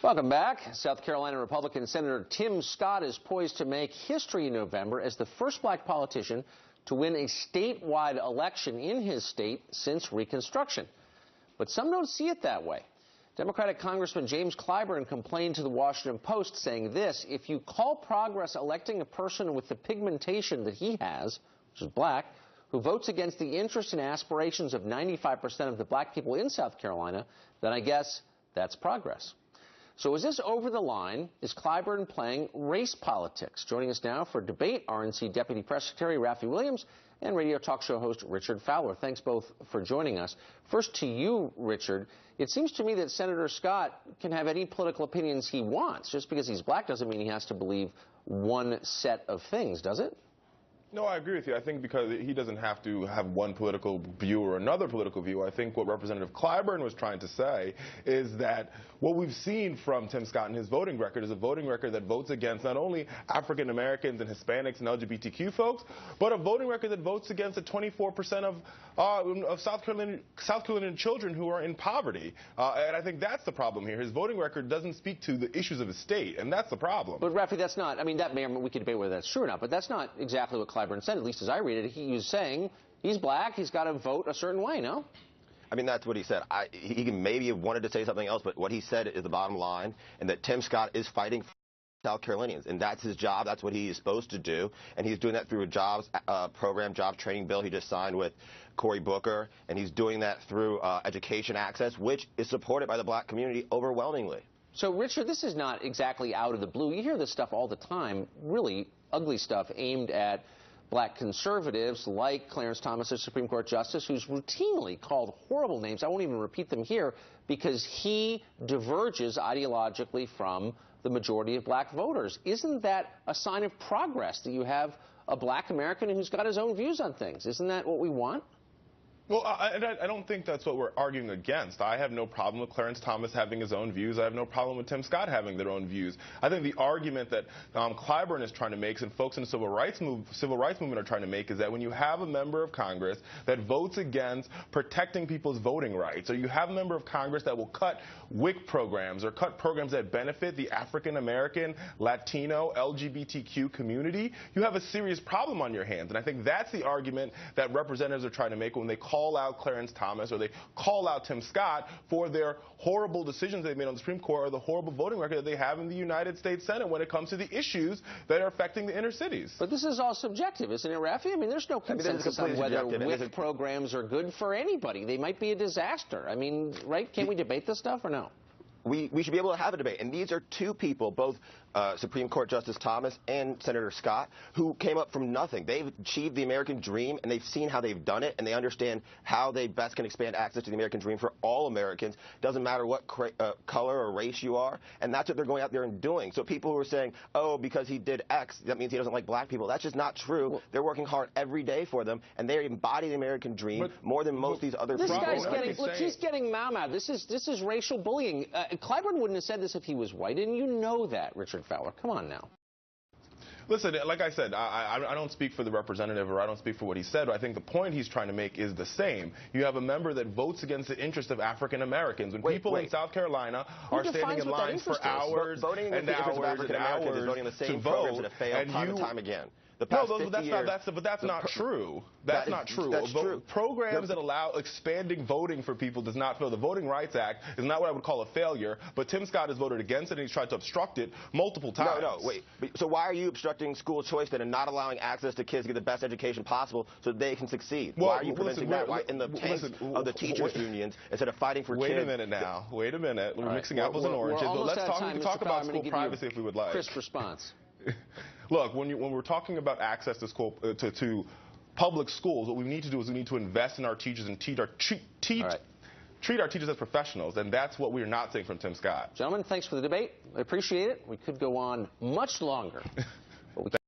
Welcome back. South Carolina Republican Senator Tim Scott is poised to make history in November as the first black politician to win a statewide election in his state since Reconstruction. But some don't see it that way. Democratic Congressman James Clyburn complained to the Washington Post saying this: if you call progress electing a person with the pigmentation that he has, which is black, who votes against the interests and aspirations of 95% of the black people in South Carolina, then I guess that's progress. So is this over the line? Is Clyburn playing race politics? Joining us now for debate, RNC Deputy Press Secretary Raffi Williams and radio talk show host Richard Fowler. Thanks both for joining us. First to you, Richard. It seems to me that Senator Scott can have any political opinions he wants. Just because he's black doesn't mean he has to believe one set of things, does it? No, I agree with you. I think because he doesn't have to have one political view or another political view. I think what Representative Clyburn was trying to say is that what we've seen from Tim Scott and his voting record is a voting record that votes against not only African Americans and Hispanics and LGBTQ folks, but a voting record that votes against the 24% of South Carolinian children who are in poverty. And I think that's the problem here. His voting record doesn't speak to the issues of his state, and that's the problem. But Raffi, that's not, I mean, that may or we could debate whether that's true or not, but that's not exactly what Clyburn said, at least as I read it. He was saying he's black, he's got to vote a certain way, no? I mean, that's what he said. He maybe have wanted to say something else, but what he said is the bottom line, and that Tim Scott is fighting for South Carolinians, and that's his job. That's what he is supposed to do, and he's doing that through a jobs program, job training bill he just signed with Cory Booker, and he's doing that through education access, which is supported by the black community overwhelmingly. So, Richard, this is not exactly out of the blue. You hear this stuff all the time, really ugly stuff aimed at black conservatives like Clarence Thomas, a Supreme Court justice, who's routinely called horrible names. I won't even repeat them here because he diverges ideologically from the majority of black voters. Isn't that a sign of progress that you have a black American who's got his own views on things? Isn't that what we want? Well, I don't think that's what we're arguing against. I have no problem with Clarence Thomas having his own views. I have no problem with Tim Scott having their own views. I think the argument that Clyburn is trying to make and folks in the civil rights movement are trying to make is that when you have a member of Congress that votes against protecting people's voting rights, or you have a member of Congress that will cut WIC programs or cut programs that benefit the African American, Latino, LGBTQ community, you have a serious problem on your hands. And I think that's the argument that representatives are trying to make when they call out Clarence Thomas or they call out Tim Scott for their horrible decisions they've made on the Supreme Court or the horrible voting record that they have in the United States Senate when it comes to the issues that are affecting the inner cities. But this is all subjective, isn't it, Raffi? I mean, there's no consensus on whether WIC programs are good for anybody. They might be a disaster. I mean, right? Can't we debate this stuff or no? We should be able to have a debate. And these are two people, both Supreme Court Justice Thomas and Senator Scott, who came up from nothing. They've achieved the American dream, and they've seen how they've done it, and they understand how they best can expand access to the American dream for all Americans. Doesn't matter what color or race you are, and that's what they're going out there and doing. So people who are saying, oh, because he did X, that means he doesn't like black people, that's just not true. Well, they're working hard every day for them, and they embody the American dream more than most of these other people. This guy's getting, look, he's getting mama. This is racial bullying. Clyburn wouldn't have said this if he was white, and you know that, Richard Fowler. Come on now. Listen, like I said, I don't speak for the representative or I don't speak for what he said, but I think the point he's trying to make is the same. You have a member that votes against the interest of African Americans. When people in South Carolina are standing in lines for hours and hours and hours voting the same to vote, that have failed time and time again. But that's not true. That's not true. That's true. Programs that allow expanding voting for people does not fail. The Voting Rights Act is not what I would call a failure, but Tim Scott has voted against it and he's tried to obstruct it multiple times. No, wait. So why are you obstructing school choice then and not allowing access to kids to get the best education possible so they can succeed? Well, why are you preventing that? Why in the tanks of the teachers' unions instead of fighting for kids? Wait a minute now. Wait a minute. We're mixing apples and oranges. But let's talk about school privacy if we would like. Crisp response. Look, when we're talking about access to school, to public schools, what we need to do is we need to invest in our teachers and treat our teachers as professionals, and that's what we're not seeing from Tim Scott. Gentlemen, thanks for the debate. I appreciate it. We could go on much longer.